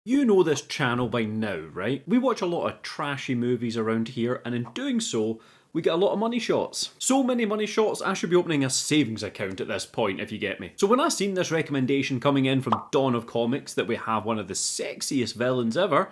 You know this channel by now, right? We watch a lot of trashy movies around here, and in doing so, we get a lot of money shots. So many money shots, I should be opening a savings account at this point, if you get me. So when I seen this recommendation coming in from Dawn of Comics that we have one of the sexiest villains ever,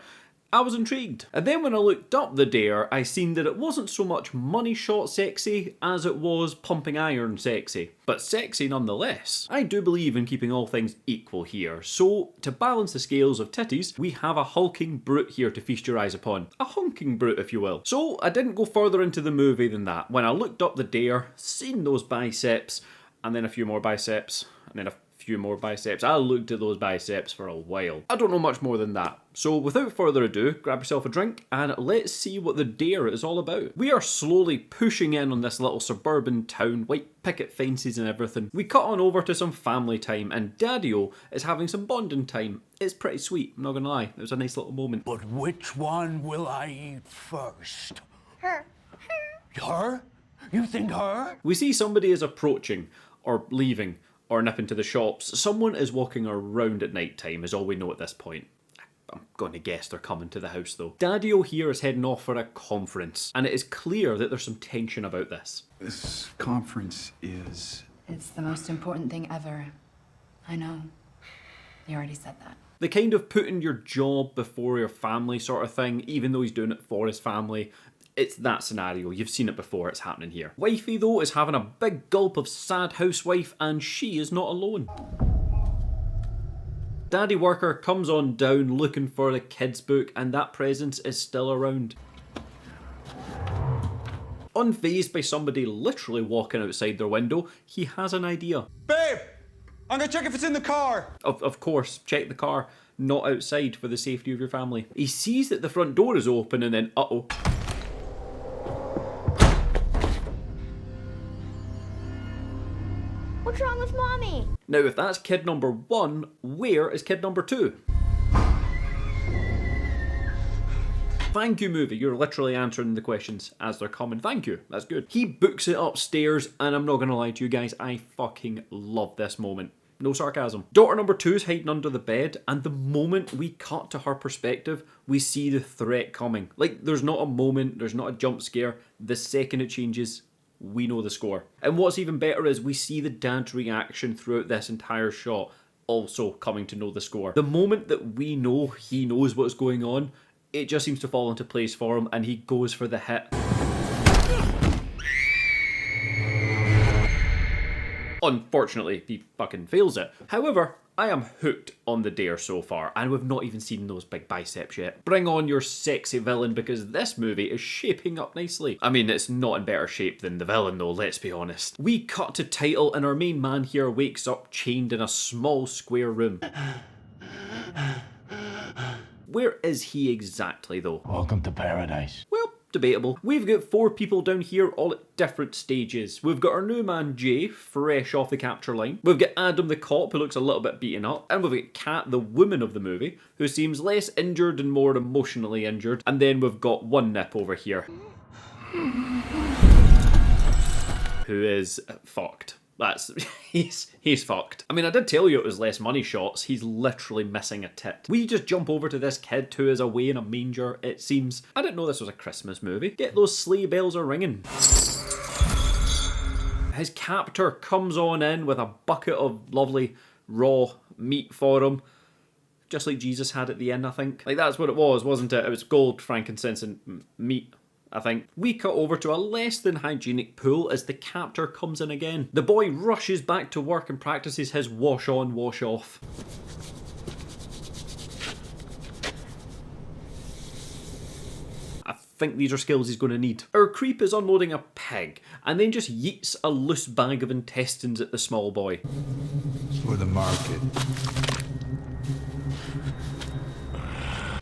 I was intrigued. And then when I looked up the dare, I seen that it wasn't so much money shot sexy as it was pumping iron sexy. But sexy nonetheless. I do believe in keeping all things equal here, so to balance the scales of titties, we have a hulking brute here to feast your eyes upon. A hunking brute, if you will. So I didn't go further into the movie than that. When I looked up the dare, seen those biceps, and then a few more biceps, and then a few more biceps. I looked at those biceps for a while. I don't know much more than that. So without further ado, grab yourself a drink and let's see what the dare is all about. We are slowly pushing in on this little suburban town, white picket fences and everything. We cut on over to some family time and Daddy-O is having some bonding time. It's pretty sweet, I'm not gonna lie. It was a nice little moment. But which one will I eat first? Her. Her? You think her? We see somebody is approaching or leaving or nipping to the shops. Someone is walking around at night time is all we know at this point. I'm going to guess they're coming to the house though. Daddy-O here is heading off for a conference and it is clear that there's some tension about this. This conference is... It's the most important thing ever. I know. You already said that. The kind of putting your job before your family sort of thing, even though he's doing it for his family. It's that scenario, you've seen it before, it's happening here. Wifey though is having a big gulp of sad housewife and she is not alone. Daddy worker comes on down looking for the kids book and that presence is still around. Unfazed by somebody literally walking outside their window, he has an idea. Babe! I'm gonna check if it's in the car! Of course, check the car, not outside for the safety of your family. He sees that the front door is open and then uh-oh. What's wrong with Mommy? Now if that's kid number 1, where is kid number 2? Thank you, movie. You're literally answering the questions as they're coming. Thank you. That's good. He books it upstairs and I'm not gonna lie to you guys, I fucking love this moment. No sarcasm. Daughter number 2 is hiding under the bed and the moment we cut to her perspective, we see the threat coming. Like there's not a moment, there's not a jump scare. The second it changes, we know the score. And what's even better is we see the dad's reaction throughout this entire shot, also coming to know the score. The moment that we know he knows what's going on, it just seems to fall into place for him and he goes for the hit. Unfortunately, he fucking fails it. However, I am hooked on the dare so far, and we've not even seen those big biceps yet. Bring on your sexy villain, because this movie is shaping up nicely. I mean, it's not in better shape than the villain though, let's be honest. We cut to title, and our main man here wakes up chained in a small square room. Where is he exactly though? Welcome to paradise. Well, debatable. We've got 4 people down here all at different stages. We've got our new man Jay, fresh off the capture line. We've got Adam the cop, who looks a little bit beaten up. And we've got Kat, the woman of the movie, who seems less injured and more emotionally injured. And then we've got one nip over here, who is fucked. That's, he's fucked. I mean, I did tell you it was less money shots. He's literally missing a tit. We just jump over to this kid who is away in a manger, it seems. I didn't know this was a Christmas movie. Get those sleigh bells are ringing. His captor comes on in with a bucket of lovely raw meat for him. Just like Jesus had at the end, I think. Like, that's what it was, wasn't it? It was gold, frankincense, and meat, I think. We cut over to a less than hygienic pool as the captor comes in again. The boy rushes back to work and practices his wash on, wash off. I think these are skills he's going to need. Our creep is unloading a pig and then just yeets a loose bag of intestines at the small boy. for the market.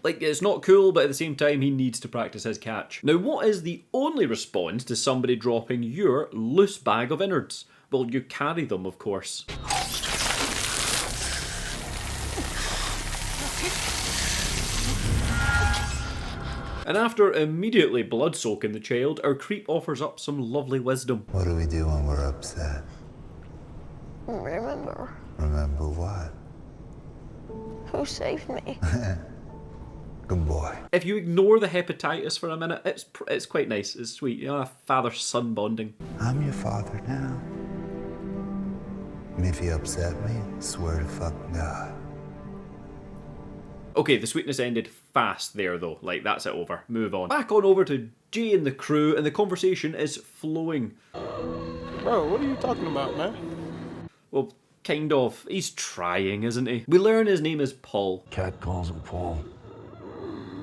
Like, it's not cool, but at the same time, he needs to practice his catch. Now, what is the only response to somebody dropping your loose bag of innards? Well, you carry them, of course. And after immediately blood-soaking the child, our creep offers up some lovely wisdom. What do we do when we're upset? Remember Remember what? who saved me? Good boy. If you ignore the hepatitis for a minute, it's quite nice. It's sweet. You know, father-son bonding. I'm your father now. And if you upset me, swear to fucking God. Okay, the sweetness ended fast there though. Like, that's it over. Move on. Back on over to Jay and the crew, and the conversation is flowing. Bro, what are you talking about, man? Well, kind of. He's trying, isn't he? We learn his name is Paul. Cat calls him Paul.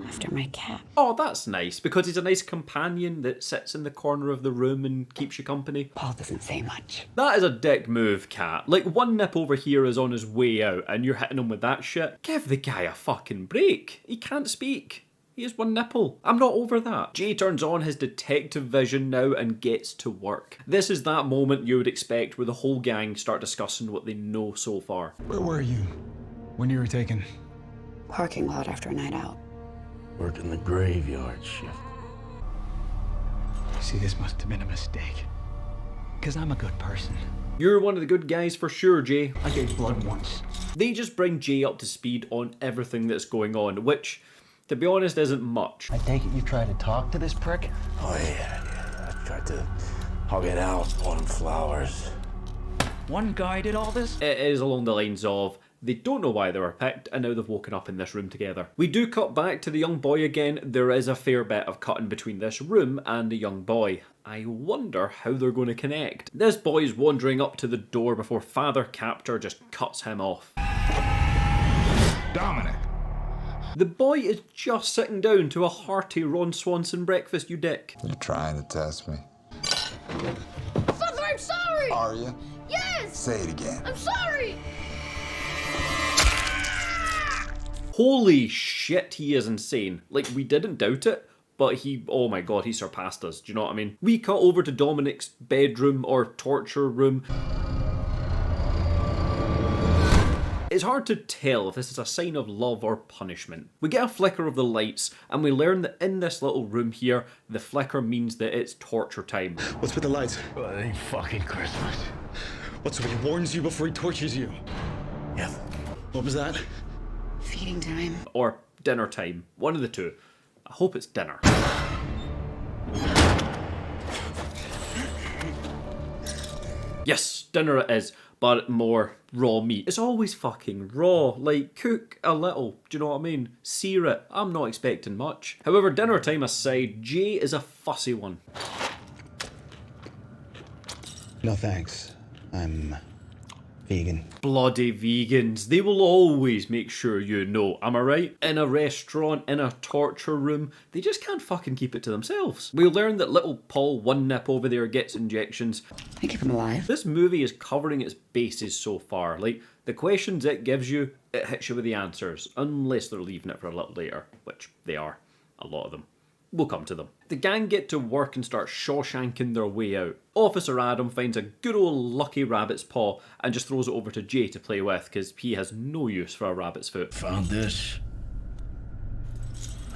After my cat. Oh, that's nice, because he's a nice companion that sits in the corner of the room and keeps you company. Paul doesn't say much. That is a dick move, Cat. Like, one nip over here is on his way out, and you're hitting him with that shit. Give the guy a fucking break. He can't speak. He has one nipple. I'm not over that. Jay turns on his detective vision now and gets to work. This is that moment you would expect where the whole gang start discussing what they know so far. Where were you when you were taken? Parking lot after a night out. Working the graveyard shift. See, this must have been a mistake. Because I'm a good person. You're one of the good guys for sure, Jay. I gave blood once. They just bring Jay up to speed on everything that's going on, which, to be honest, isn't much. I take it you tried to talk to this prick? Oh yeah. I tried to hug it out on him flowers. One guy did all this? It is along the lines of, they don't know why they were picked, and now they've woken up in this room together. We do cut back to the young boy again. There is a fair bit of cutting between this room and the young boy. I wonder how they're going to connect. This boy's wandering up to the door before Father Captor just cuts him off. Dominic. The boy is just sitting down to a hearty Ron Swanson breakfast, you dick. You're trying to test me. Father, I'm sorry! Are you? Yes! Say it again. I'm sorry! Holy shit, he is insane. Like, we didn't doubt it, but he, oh my god, he surpassed us. Do you know what I mean? We cut over to Dominic's bedroom or torture room. It's hard to tell if this is a sign of love or punishment. We get a flicker of the lights, and we learn that in this little room here, the flicker means that it's torture time. What's with the lights? Well, it ain't fucking Christmas. What's when he warns you before he tortures you? Yeah. What was that? Feeding time. Or dinner time. One of the two. I hope it's dinner. Yes, dinner it is, but more raw meat. It's always fucking raw. Like, cook a little, do you know what I mean? Sear it. I'm not expecting much. However, dinner time aside, Jay is a fussy one. No thanks. I'm vegan. Bloody vegans. They will always make sure you know, am I right? In a restaurant, in a torture room, they just can't fucking keep it to themselves. We'll learn that little Paul One Nip over there gets injections. I keep him alive. This movie is covering its bases so far. Like, the questions it gives you, it hits you with the answers. Unless they're leaving it for a little later, which they are. A lot of them. We'll come to them. The gang get to work and start Shawshanking their way out. Officer Adam finds a good old lucky rabbit's paw and just throws it over to Jay to play with because he has no use for a rabbit's foot. Found this.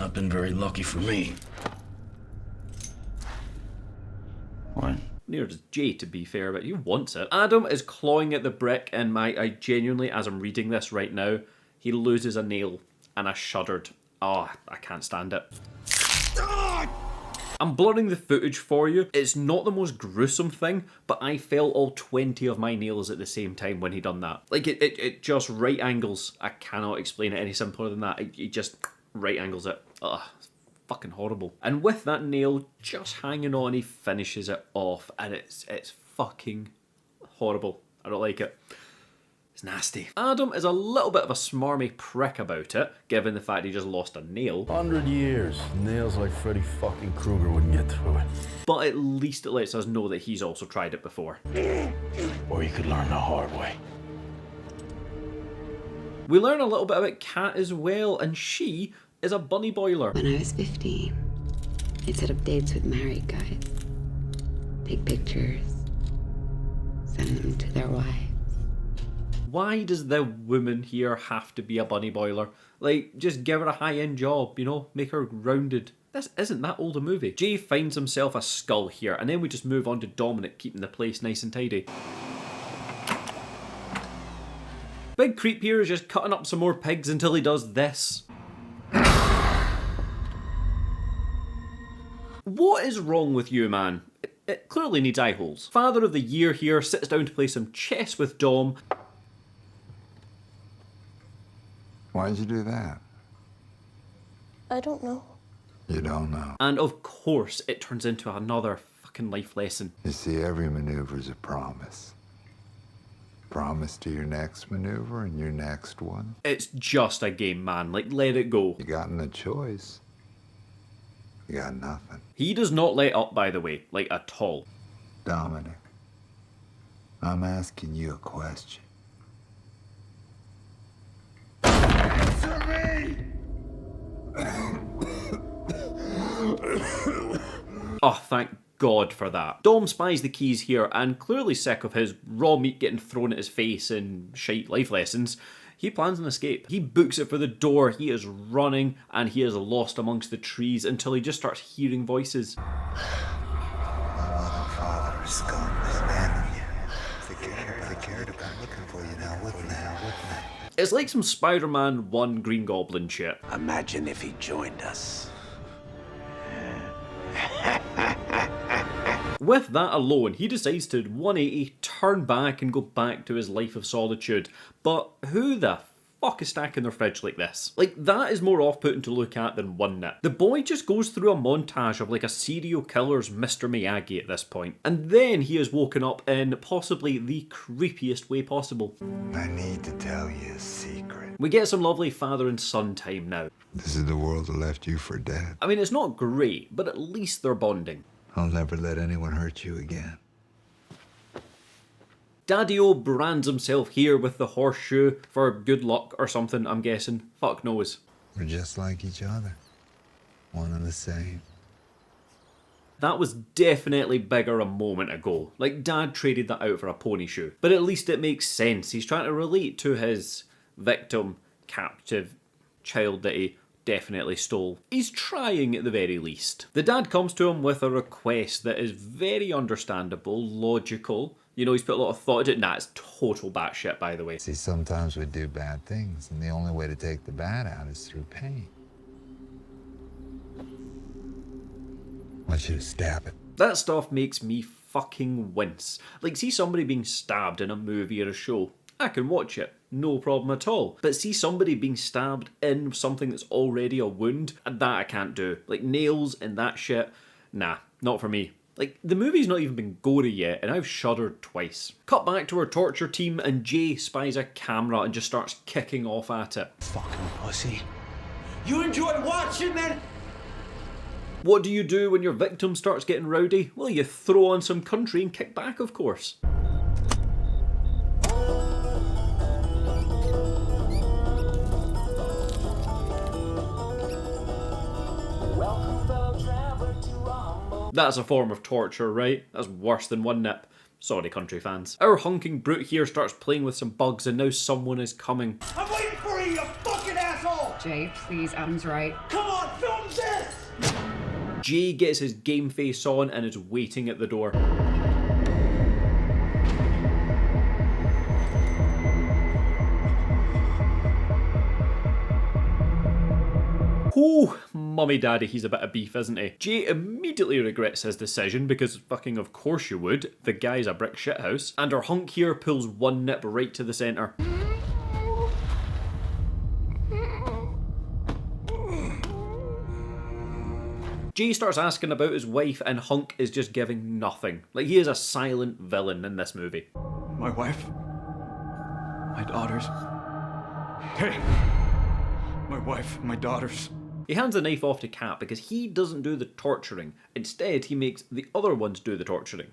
Not been very lucky for me. What? Neither does Jay, to be fair, but he wants it. Adam is clawing at the brick and I genuinely, as I'm reading this right now, he loses a nail and I shuddered. Oh, I can't stand it. I'm blurring the footage for you. It's not the most gruesome thing, but I felt all 20 of my nails at the same time when he done that. Like, it just right angles. I cannot explain it any simpler than that. It just right angles it. Ugh, it's fucking horrible. And with that nail just hanging on, he finishes it off, and it's fucking horrible. I don't like it. It's nasty. Adam is a little bit of a smarmy prick about it, given the fact he just lost a nail. 100 years. Nails like Freddy fucking Krueger wouldn't get through it. But at least it lets us know that he's also tried it before. Or you could learn the hard way. We learn a little bit about Kat as well, and she is a bunny boiler. When I was 15, I'd set up dates with married guys. Take pictures. Send them to their wives. Why does the woman here have to be a bunny boiler? Like, just give her a high-end job, you know? Make her rounded. This isn't that old a movie. Jay finds himself a skull here, and then we just move on to Dominic keeping the place nice and tidy. Big Creep here is just cutting up some more pigs until he does this. What is wrong with you, man? It clearly needs eye holes. Father of the Year here sits down to play some chess with Dom. Why'd you do that? I don't know. You don't know. And of course, it turns into another fucking life lesson. You see, every maneuver's a promise. Promise to your next maneuver and your next one. It's just a game, man. Like, let it go. You got no choice. You got nothing. He does not let up, by the way. Like, at all. Dominic, I'm asking you a question. Answer me! Oh, thank God for that. Dom spies the keys here, and clearly sick of his raw meat getting thrown at his face in shite life lessons, he plans an escape. He books it for the door, he is running, and he is lost amongst the trees until he just starts hearing voices. My mother and father are scum. They abandoned you. They cared about looking for you now. What now? It's like some Spider-Man 1 Green Goblin shit. Imagine if he joined us. With that alone, he decides to 180, turn back and go back to his life of solitude. But who the fuck is stacking their fridge like this? Like, that is more off-putting to look at than one nip. The boy just goes through a montage of like a serial killer's 𝗲𝗏𝗄𝗃 at this point. And then he is woken up in possibly the creepiest way possible. I need to tell you a secret. We get some lovely father and son time now. This is the world that left you for dead. I mean, it's not great, but at least they're bonding. I'll never let anyone hurt you again. Daddy-O brands himself here with the horseshoe for good luck or something, I'm guessing. Fuck knows. We're just like each other. One and the same. That was definitely bigger a moment ago. Like, Dad traded that out for a pony shoe. But at least it makes sense. He's trying to relate to his victim, captive child that he definitely stole. He's trying at the very least. The dad comes to him with a request that is very understandable, logical. You know, he's put a lot of thought into it. Nah, it's total batshit, by the way. See, sometimes we do bad things, and the only way to take the bad out is through pain. I want you to stab it. That stuff makes me fucking wince. Like, see somebody being stabbed in a movie or a show, I can watch it, no problem at all. But see somebody being stabbed in something that's already a wound, and that I can't do. Like, nails and that shit, nah, not for me. Like, the movie's not even been gory yet, and I've shuddered twice. Cut back to our torture team, and Jay spies a camera and just starts kicking off at it. Fucking pussy. You enjoy watching that? What do you do when your victim starts getting rowdy? Well, you throw on some country and kick back, of course. That's a form of torture, right? That's worse than one nip. Sorry, country fans. Our hunking brute here starts playing with some bugs and now someone is coming. I'm waiting for you, you fucking asshole! Jay, please, Adam's right. Come on, film this! Jay gets his game face on and is waiting at the door. Ooh, mummy daddy, he's a bit of beef, isn't he? Jay immediately regrets his decision because fucking of course you would. The guy's a brick shithouse. And our hunk here pulls one nip right to the centre. Jay starts asking about his wife and Hunk is just giving nothing. Like, he is a silent villain in this movie. My wife. My daughters. Hey! My wife, my daughters. He hands the knife off to Kat because he doesn't do the torturing. Instead, he makes the other ones do the torturing.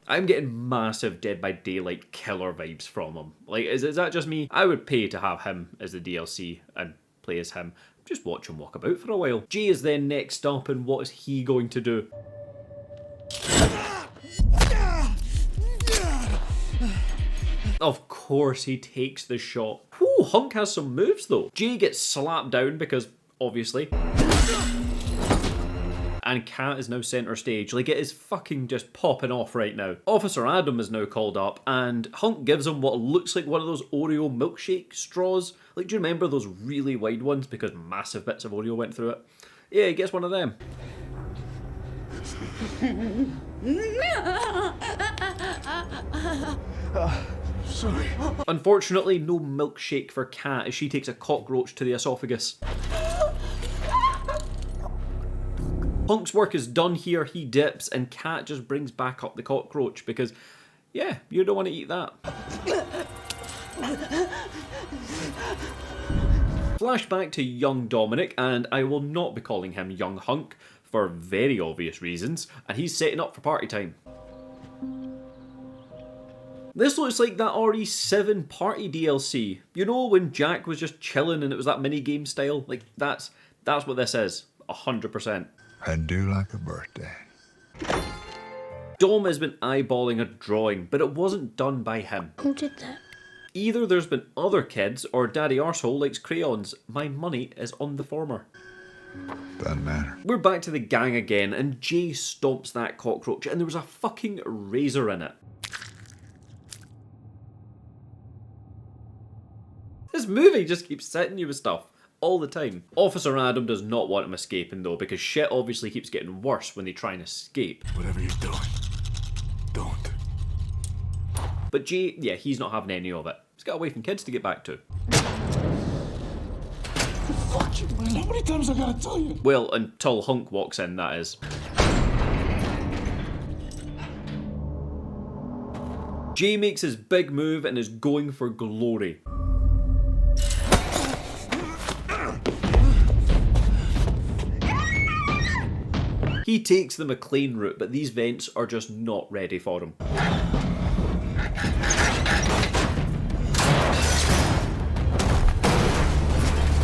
I'm getting massive Dead by Daylight killer vibes from him. Like, is that just me? I would pay to have him as the DLC and play as him. Just watch him walk about for a while. Jay is then next up, and what is he going to do? Of course he takes the shot. Whew, Hunk has some moves though. Jay gets slapped down because, obviously. and Kat is now centre stage. Like, it is fucking just popping off right now. Officer Adam is now called up, and Hunk gives him what looks like one of those Oreo milkshake straws. Like, do you remember those really wide ones? Because massive bits of Oreo went through it. Yeah, he gets one of them. Sorry. Unfortunately, no milkshake for Kat as she takes a cockroach to the esophagus. Hunk's work is done here, he dips, and Kat just brings back up the cockroach because, yeah, you don't want to eat that. Flashback to young Dominic, and I will not be calling him young Hunk for very obvious reasons, and he's setting up for party time. This looks like that 𝗲𝗏 party DLC. You know, when Jack was just chilling and it was that mini-game style? Like, that's what this is. 100%. I do like a birthday. Dom has been eyeballing a drawing, but it wasn't done by him. Who did that? Either there's been other kids, or Daddy Arsehole likes crayons. My money is on the former. Doesn't matter. We're back to the gang again, and Jay stomps that cockroach, and there was a fucking razor in it. This movie just keeps setting you with stuff all the time. Officer Adam does not want him escaping though, because shit obviously keeps getting worse when they try and escape. Whatever you're doing, don't. But Jay, yeah, he's not having any of it. He's got a wife and kids to get back to. Fuck you, man. How many times I gotta tell you? Well, until Hunk walks in, that is. Jay makes his big move and is going for glory. He takes the McLean route, but these vents are just not ready for him.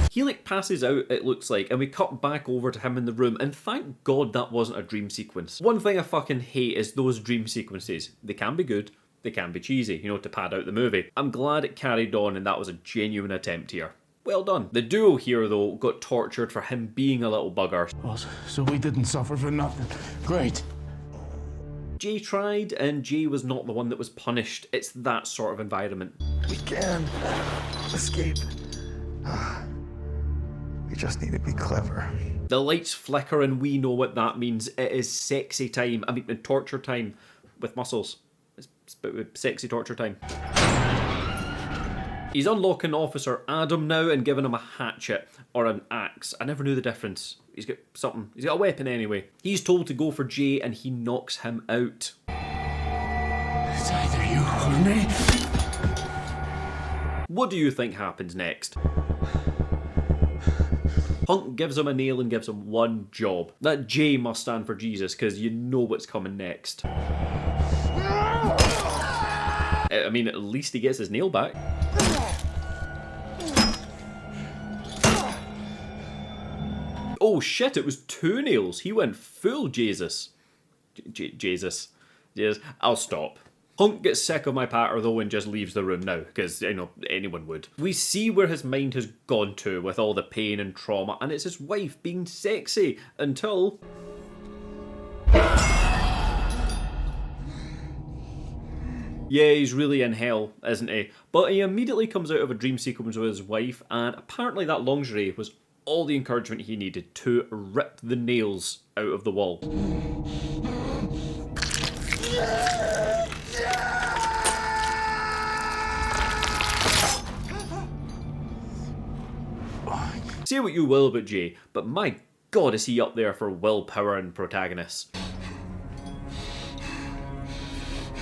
He like passes out, it looks like, and we cut back over to him in the room, and thank God that wasn't a dream sequence. One thing I fucking hate is those dream sequences. They can be good, they can be cheesy, you know, to pad out the movie. I'm glad it carried on and that was a genuine attempt here. Well done. The duo here, though, got tortured for him being a little bugger. Oh, so we didn't suffer for nothing. Great. Jay tried, and Jay was not the one that was punished. It's that sort of environment. We can escape. We just need to be clever. The lights flicker, and we know what that means. It is sexy time. I mean, torture time with muscles. It's sexy torture time. He's unlocking Officer Adam now and giving him a hatchet, or an axe. I never knew the difference. He's got something. He's got a weapon anyway. He's told to go for Jay and he knocks him out. It's either you or me. What do you think happens next? Hunk gives him a nail and gives him one job. That J must stand for Jesus, because you know what's coming next. I mean, at least he gets his nail back. Oh shit, it was 2 nails. He went full Jesus. Jesus. I'll stop. Hunk gets sick of my patter though and just leaves the room now, because, you know, anyone would. We see where his mind has gone to with all the pain and trauma, and it's his wife being sexy until... Yeah, he's really in hell, isn't he? But he immediately comes out of a dream sequence with his wife, and apparently that lingerie was all the encouragement he needed to rip the nails out of the wall. Say what you will about Jay, but my God is he up there for willpower and protagonists.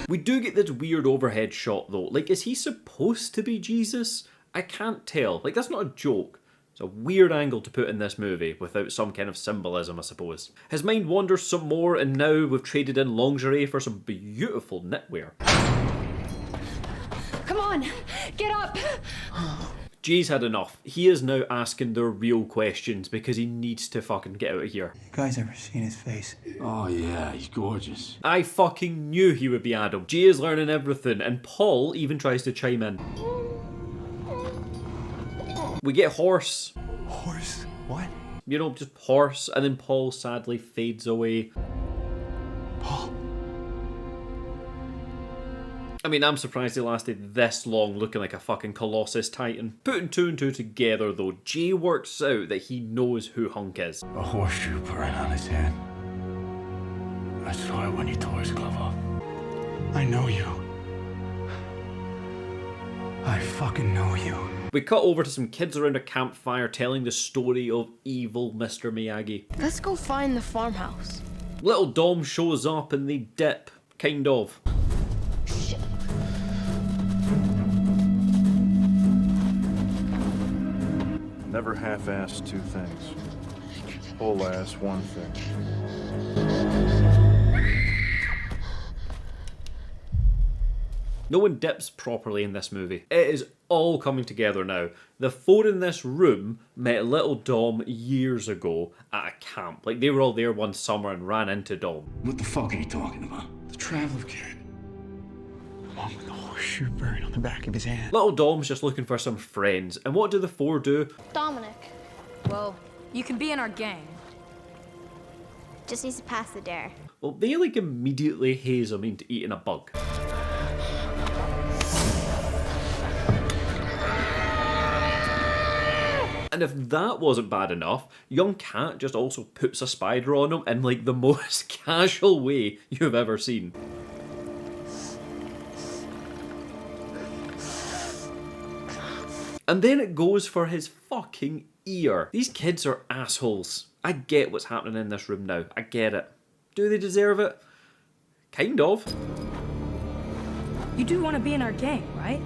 We do get this weird overhead shot though. Like, is he supposed to be Jesus? I can't tell. Like, that's not a joke. It's a weird angle to put in this movie without some kind of symbolism, I suppose. His mind wanders some more, and now we've traded in lingerie for some beautiful knitwear. Come on, get up! Jay's had enough. He is now asking the real questions because he needs to fucking get out of here. You guys ever seen his face? Oh yeah, he's gorgeous. I fucking knew he would be Adam. Jay is learning everything, and Paul even tries to chime in. We get horse. Horse? What? You know, just horse, and then Paul sadly fades away. Paul. I mean, I'm surprised he lasted this long looking like a fucking Colossus Titan. Putting two and two together though, Jay works out that he knows who Hunk is. A horseshoe burn on his hand. I saw it when you tore his glove off. I know you. I fucking know you. We cut over to some kids around a campfire telling the story of evil Mr. Miyagi. Let's go find the farmhouse. Little Dom shows up and they dip, kind of. Never half-ass two things. Whole-ass one thing. No one dips properly in this movie. It is all coming together now. The four in this room met little Dom years ago at a camp. Like, they were all there one summer and ran into Dom. What the fuck are you talking about? The traveler kid. The one with the horseshoe burn on the back of his hand. Little Dom's just looking for some friends. And what do the four do? Dominic. Well, you can be in our gang. Just needs to pass the dare. Well, they like immediately haze him into eating a bug. And if that wasn't bad enough, young Cat just also puts a spider on him in like the most casual way you've ever seen. And then it goes for his fucking ear. These kids are assholes. I get what's happening in this room now. I get it. Do they deserve it? Kind of. You do want to be in our gang, right?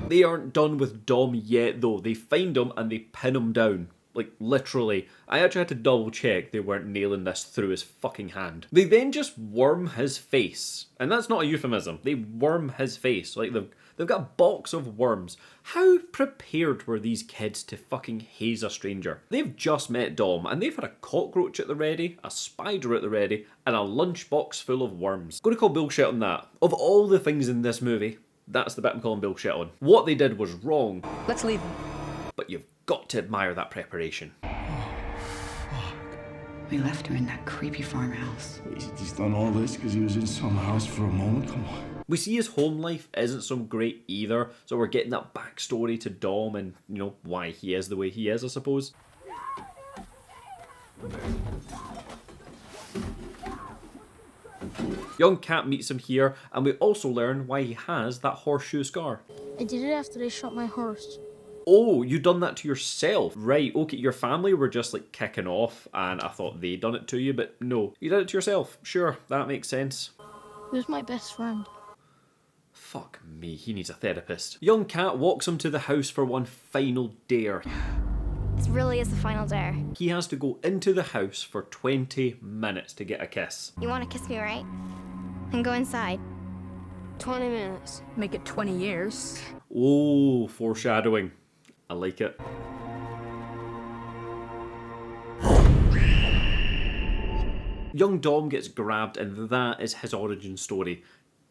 They aren't done with Dom yet though. They find him and they pin him down. Like, literally. I actually had to double check they weren't nailing this through his fucking hand. They then just worm his face. And that's not a euphemism. They worm his face. Like, they've got a box of worms. How prepared were these kids to fucking haze a stranger? They've just met Dom and they've had a cockroach at the ready, a spider at the ready, and a lunchbox full of worms. Gonna call bullshit on that. Of all the things in this movie, that's the bit I'm calling bullshit on. What they did was wrong. Let's leave him. But you've got to admire that preparation. We left her in that creepy farmhouse. He's done all this because he was in some house for a moment? Come on. We see his home life isn't so great either, so we're getting that backstory to Dom and, you know, why he is the way he is, I suppose. Young Cat meets him here, and we also learn why he has that horseshoe scar. I did it after they shot my horse. Oh, you done that to yourself? Right, okay, your family were just like kicking off, and I thought they'd done it to you, but no. You did it to yourself. Sure, that makes sense. He was my best friend. Fuck me, he needs a therapist. Young Cat walks him to the house for one final dare. This really is the final dare. He has to go into the house for 20 minutes to get a kiss. You want to kiss me, right? And go inside. 20 minutes. Make it 20 years. Oh, foreshadowing. I like it. Young Dom gets grabbed and that is his origin story.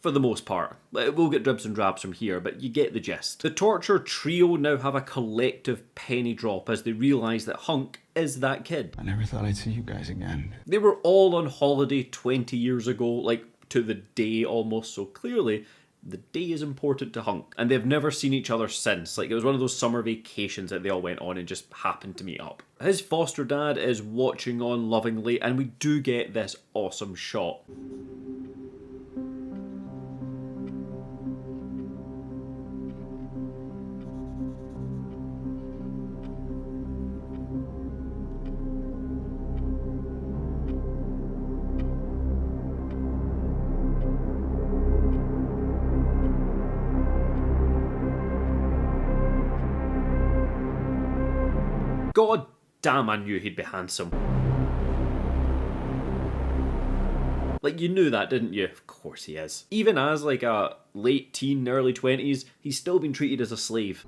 For the most part. We'll get dribs and drabs from here, but you get the gist. The torture trio now have a collective penny drop as they realise that Hunk is that kid. I never thought I'd see you guys again. They were all on holiday 20 years ago, like to the day almost, so clearly the day is important to Hunk. And they've never seen each other since. Like, it was one of those summer vacations that they all went on and just happened to meet up. His foster dad is watching on lovingly, and we do get this awesome shot. God damn, I knew he'd be handsome. Like, you knew that, didn't you? Of course he is. Even as, like, a late teen, early 20s, he's still been treated as a slave.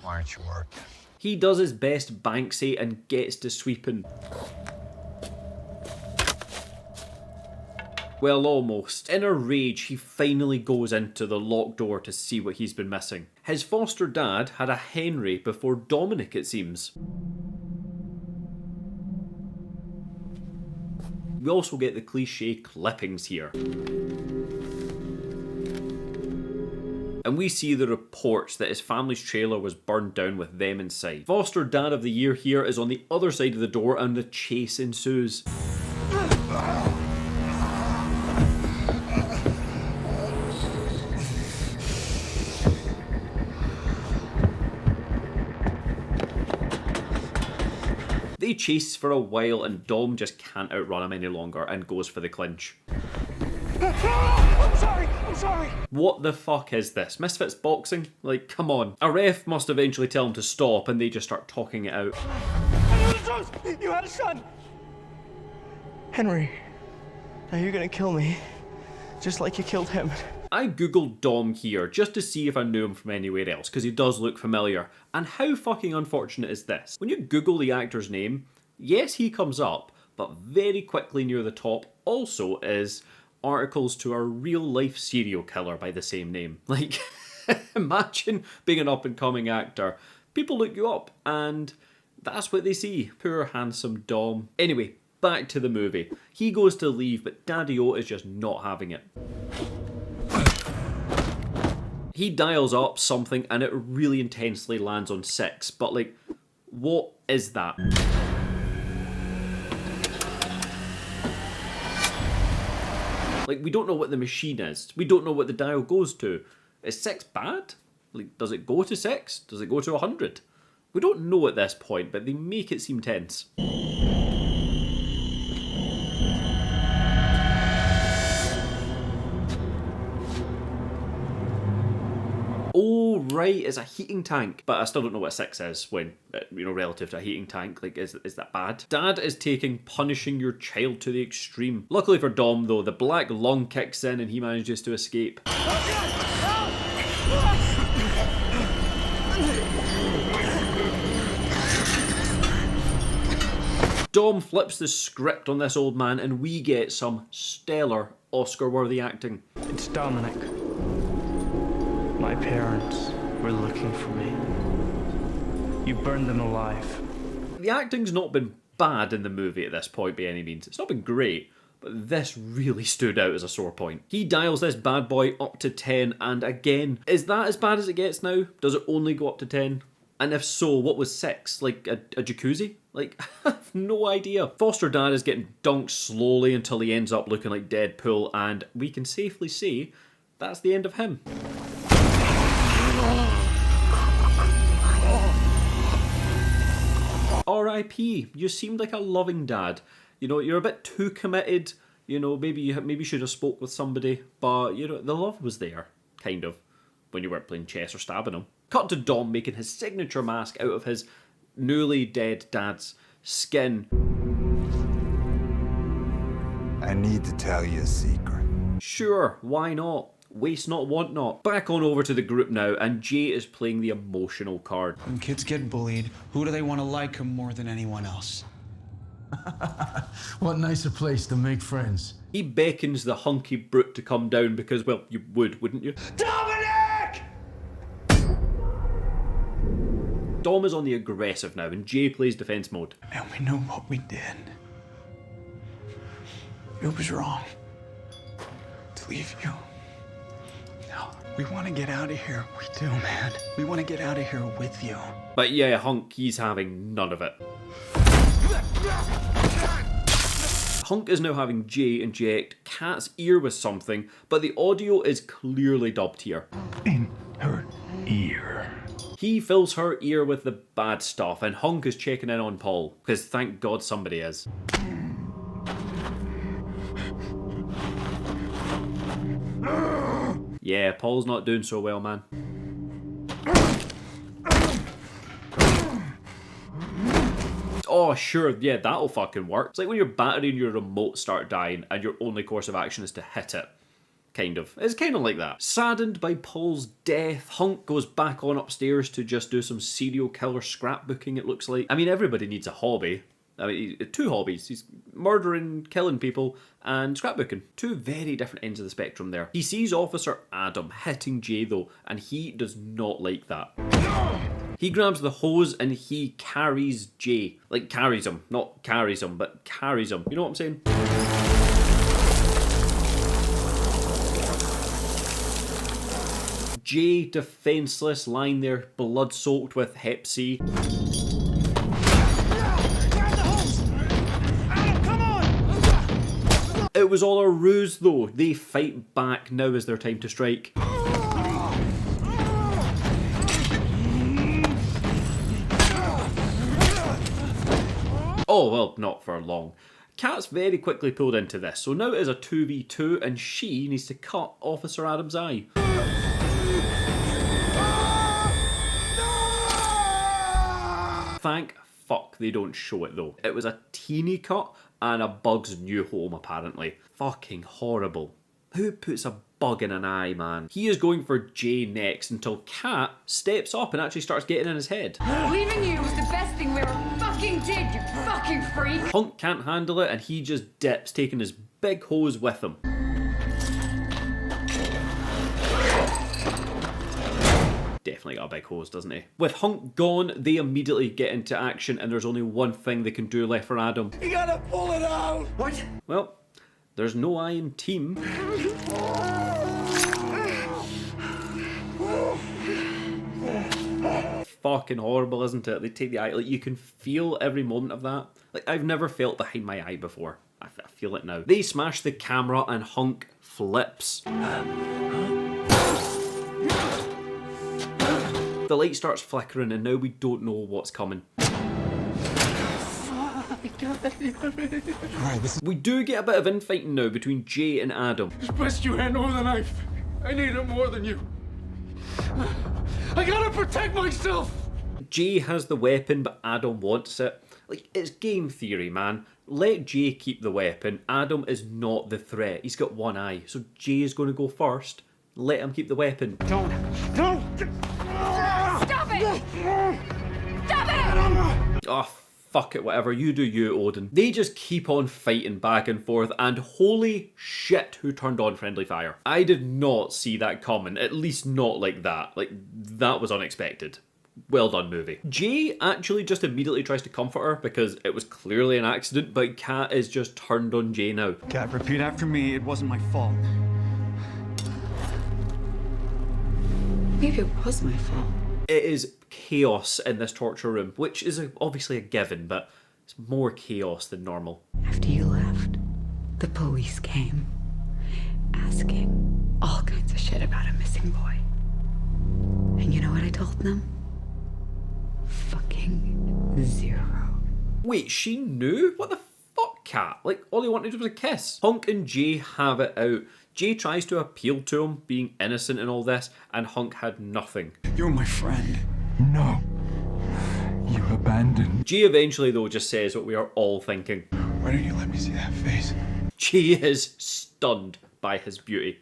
Why aren't you working? He does his best 𝗃𝘁𝗍 and gets to sweeping. Well, almost. In a rage, he finally goes into the locked door to see what he's been missing. His foster dad had a Henry before Dominic, it seems. We also get the cliche clippings here. And we see the reports that his family's trailer was burned down with them inside. Foster Dad of the Year here is on the other side of the door and the chase ensues. They chase for a while and Dom just can't outrun him any longer and goes for the clinch. I'm sorry. What the fuck is this? Misfits boxing? Like, come on. A ref must eventually tell him to stop and they just start talking it out. You had a son. Henry, now you're gonna kill me, just like you killed him. I googled Dom here just to see if I knew him from anywhere else, because he does look familiar. And how fucking unfortunate is this? When you Google the actor's name, yes, he comes up, but very quickly near the top also is articles to a real-life serial killer by the same name. Like, imagine being an up-and-coming actor. People look you up, and that's what they see. Poor, handsome Dom. Anyway, back to the movie. He goes to leave, but Daddy-O is just not having it. He dials up something and it really intensely lands on 6, but like, what is that? Like, we don't know what the machine is. We don't know what the dial goes to. Is 6 bad? Like, does it go to 6? Does it go to 100? We don't know at this point, but they make it seem tense. Oh, right, it's a heating tank. But I still don't know what a 6 is when, you know, relative to a heating tank. Like, is that bad? Dad is taking punishing your child to the extreme. Luckily for Dom, though, the black lung kicks in and he manages to escape. Dom flips the script on this old man and we get some stellar Oscar-worthy acting. It's Dominic. My parents were looking for me. You burned them alive. The acting's not been bad in the movie at this point by any means. It's not been great, but this really stood out as a sore point. He dials this bad boy up to 10, and again, is that as bad as it gets now? Does it only go up to 10? And if so, what was 6? Like a jacuzzi? Like, I have no idea. Foster Dad is getting dunked slowly until he ends up looking like Deadpool, and we can safely say that's the end of him. R.I.P. You seemed like a loving dad. You know, you're a bit too committed. You know, maybe you should have spoke with somebody, but you know, the love was there, kind of, when you weren't playing chess or stabbing him. Cut to Dom making his signature mask out of his newly dead dad's skin. I need to tell you a secret. Sure, why not? Waste not, want not. Back on over to the group now, and Jay is playing the emotional card. When kids get bullied, who do they want to like them more than anyone else? What nicer place to make friends? He beckons the hunky brute to come down because, well, you would, wouldn't you? Dominic! Dom is on the aggressive now, and Jay plays defense mode. And we know what we did. It was wrong to leave you. No, we want to get out of here. We do, man. We want to get out of here with you. But yeah, Hunk, he's having none of it. Hunk is now having Jay inject Kat's ear with something, but the audio is clearly dubbed here. In her ear. He fills her ear with the bad stuff, and Hunk is checking in on Paul, because thank God somebody is. Yeah, Paul's not doing so well, man. Oh, sure, yeah, that'll fucking work. It's like when your battery and your remote start dying and your only course of action is to hit it. Kind of. It's kind of like that. Saddened by Paul's death, Hunk goes back on upstairs to just do some serial killer scrapbooking, it looks like. I mean, everybody needs a hobby. I mean, 2 hobbies. He's murdering, killing people, and scrapbooking. 2 very different ends of the spectrum there. He sees Officer Adam hitting Jay though, and he does not like that. He grabs the hose and he carries Jay. Like, carries him. Not carries him, but carries him. You know what I'm saying? Jay defenseless, lying there, blood soaked with 𝗃𝗄𝗄. It was all a ruse though. They fight back. Now is their time to strike. Oh, well, not for long. Kat's very quickly pulled into this, so now it is a 2v2 and she needs to cut Officer Adam's eye. Thank fuck they don't show it though. It was a teeny cut and a bug's new home apparently. Fucking horrible. Who puts a bug in an eye, man? He is going for Jay next until Kat steps up and actually starts getting in his head. Leaving you was the best thing we ever fucking did, you fucking freak! Hunk can't handle it and he just dips, taking his big hose with him. Definitely got a big hose, doesn't he? With Hunk gone, they immediately get into action and there's only one thing they can do left for Adam. You gotta pull it out! What? Well, there's no I in team. Fucking horrible, isn't it? They take the eye, like you can feel every moment of that. Like I've never felt behind my eye before. I feel it now. They smash the camera and Hunk flips. The light starts flickering and now we don't know what's coming. We do get a bit of infighting now between Jay and Adam. It's best you hand over the knife. I need it more than you. I gotta protect myself. Jay has the weapon, but Adam wants it. Like, it's game theory, man. Let Jay keep the weapon. Adam is not the threat. He's got one eye. So Jay is going to go first. Let him keep the weapon. Don't. Stop it! Stop it! Oh, fuck it, whatever. You do you, Odin. They just keep on fighting back and forth, and holy shit, who turned on friendly fire? I did not see that coming, at least not like that. Like, that was unexpected. Well done, movie. Jay actually just immediately tries to comfort her because it was clearly an accident, but Kat is just turned on Jay now. Kat, repeat after me. It wasn't my fault. Maybe it was my fault. It is chaos in this torture room, which is obviously a given, but it's more chaos than normal. After you left, the police came, asking all kinds of shit about a missing boy. And you know what I told them? Fucking zero. Wait, she knew? What the fuck, Kat? Like, all he wanted was a kiss. Hunk and Jay have it out. Jay tries to appeal to him, being innocent in all this, and Hunk had nothing. You're my friend. No. You abandoned. Jay eventually, though, just says what we are all thinking. Why don't you let me see that face? Jay is stunned by his beauty.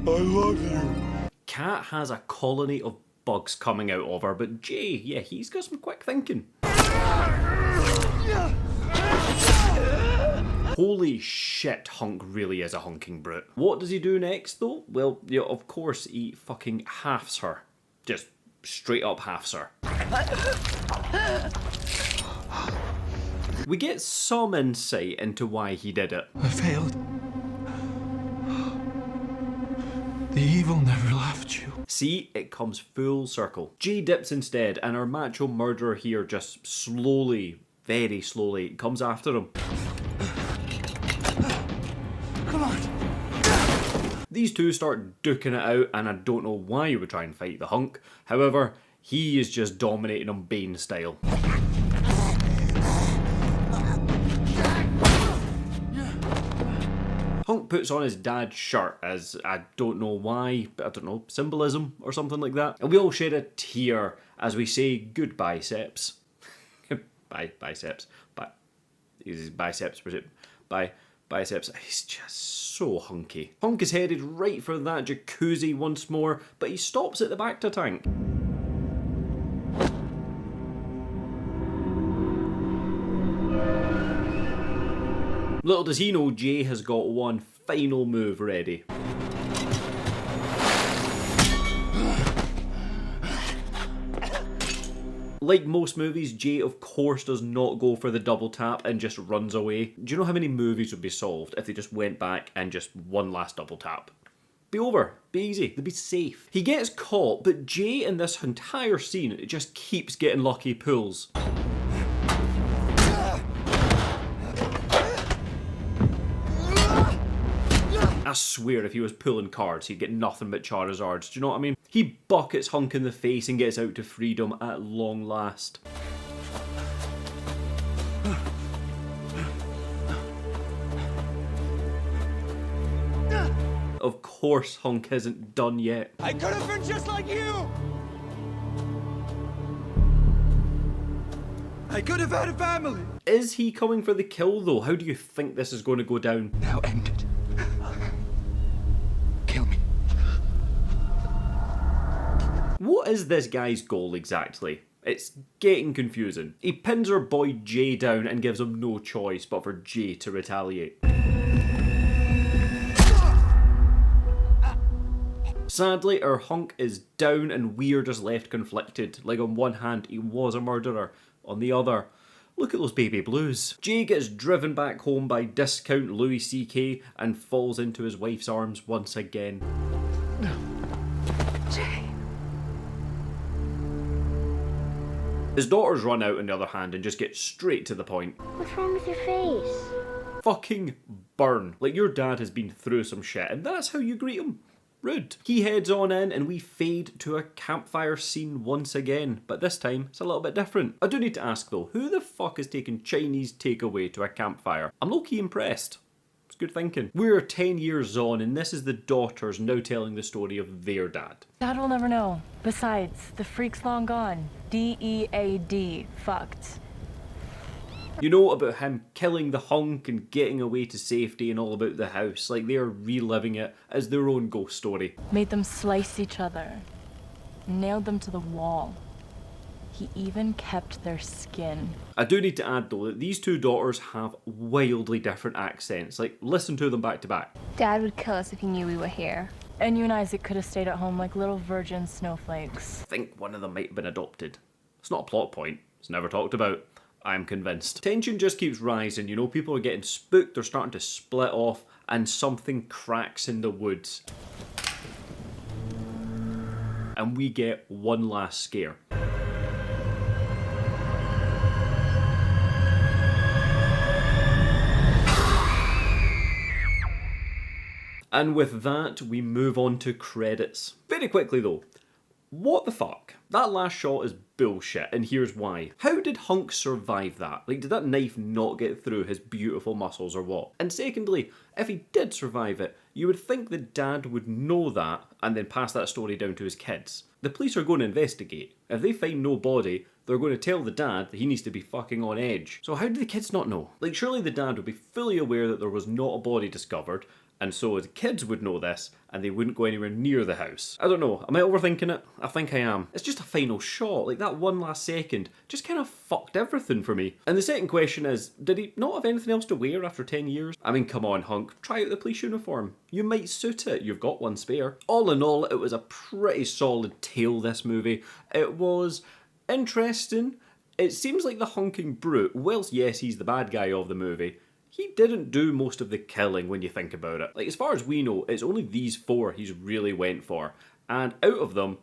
I love you. Kat has a colony of bugs coming out of her, but Jay, yeah, he's got some quick thinking. Holy shit, Hunk really is a hunking brute. What does he do next though? Well, yeah, of course he fucking halves her. Just straight up halves her. We get some insight into why he did it. I failed. The evil never left you. See, it comes full circle. Jay dips instead, and our macho murderer here just slowly, very slowly, comes after him. Come on. These two start duking it out, and I don't know why he would try and fight the Hunk. However, he is just dominating him Bane style. Hunk puts on his dad's shirt as, I don't know why, but I don't know, symbolism or something like that. And we all shed a tear as we say goodbye, Seps. Biceps. His biceps, was it? Biceps. He's just so hunky. Hunk is headed right for that jacuzzi once more, but he stops at the Bacta tank. Little does he know Jay has got one final move ready. Like most movies, Jay of course does not go for the double tap and just runs away. Do you know how many movies would be solved if they just went back and just one last double tap? Be over, be easy, they'd be safe. He gets caught, but Jay in this entire scene just keeps getting lucky pulls. I swear if he was pulling cards, he'd get nothing but Charizards, do you know what I mean? He buckets Hunk in the face and gets out to freedom at long last. Of course Hunk isn't done yet. I could have been just like you! I could have had a family! Is he coming for the kill though? How do you think this is going to go down? Now end it. Kill me. What is this guy's goal exactly? It's getting confusing. He pins our boy Jay down and gives him no choice but for Jay to retaliate. Sadly, our Hunk is down and we're just left conflicted. Like on one hand, he was a murderer. On the other, look at those baby blues. Jay gets driven back home by discount louis CK and falls into his wife's arms once again. Jay. His daughters run out on the other hand and just get straight to the point. What's wrong with your face? Fucking burn. Like your dad has been through some shit and that's how you greet him. Rude. He heads on in and we fade to a campfire scene once again, but this time it's a little bit different. I do need to ask though, who the fuck is taking Chinese takeaway to a campfire? I'm low-key impressed. It's good thinking. We're 10 years on and this is the daughters now telling the story of their dad. Dad will never know. Besides, the freak's long gone. D-E-A-D. Fucked. You know about him killing the Hunk and getting away to safety and all about the house, like they're reliving it as their own ghost story. Made them slice each other. Nailed them to the wall. He even kept their skin. I do need to add though that these two daughters have wildly different accents, like listen to them back to back. Dad would kill us if he knew we were here. And you and Isaac could have stayed at home like little virgin snowflakes. I think one of them might have been adopted. It's not a plot point, it's never talked about. I'm convinced. Tension just keeps rising, you know, people are getting spooked, they're starting to split off, and something cracks in the woods. And we get one last scare. And with that, we move on to credits. Very quickly though, what the fuck? That last shot is bullshit, and here's why. How did Hunk survive that? Like, did that knife not get through his beautiful muscles or what? And secondly, if he did survive it, you would think the dad would know that and then pass that story down to his kids. The police are going to investigate. If they find no body, they're going to tell the dad that he needs to be fucking on edge. So how do the kids not know? Like, surely the dad would be fully aware that there was not a body discovered, and so the kids would know this, and they wouldn't go anywhere near the house. I don't know, am I overthinking it? I think I am. It's just a final shot, like that one last second just kind of fucked everything for me. And the second question is, did he not have anything else to wear after 10 years? I mean, come on Hunk, try out the police uniform. You might suit it, you've got one spare. All in all, it was a pretty solid tale, this movie. It was interesting. It seems like the hunking brute, whilst yes, he's the bad guy of the movie, he didn't do most of the killing when you think about it. Like, as far as we know, it's only these 4 he's really went for. And out of them,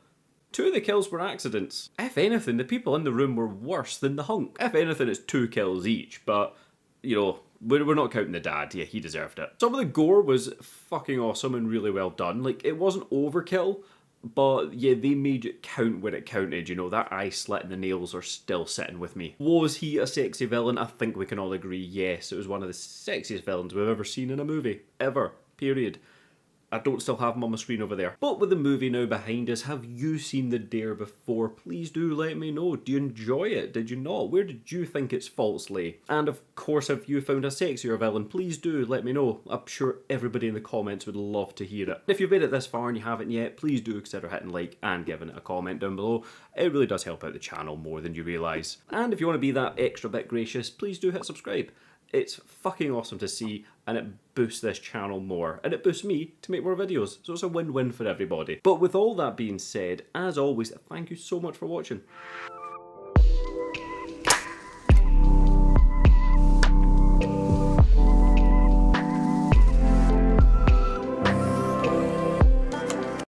2 of the kills were accidents. If anything, the people in the room were worse than the Hunk. If anything, it's 2 kills each, but, you know, we're not counting the dad. Yeah, he deserved it. Some of the gore was fucking awesome and really well done. Like, it wasn't overkill, but yeah, they made it count when it counted, you know, that eye slit and the nails are still sitting with me. Was he a sexy villain? I think we can all agree, yes, it was one of the sexiest villains we've ever seen in a movie. Ever. Period. I don't still have him on my screen over there. But with the movie now behind us, have you seen the dare before? Please do let me know. Do you enjoy it? Did you not? Where did you think its faults lay? And of course, if you found a sexier villain, please do let me know. I'm sure everybody in the comments would love to hear it. If you've made it this far and you haven't yet, please do consider hitting like and giving it a comment down below. It really does help out the channel more than you realise. And if you want to be that extra bit gracious, please do hit subscribe. It's fucking awesome to see, and it boosts this channel more, and it boosts me to make more videos, so it's a win-win for everybody. But with all that being said, as always, thank you so much for watching.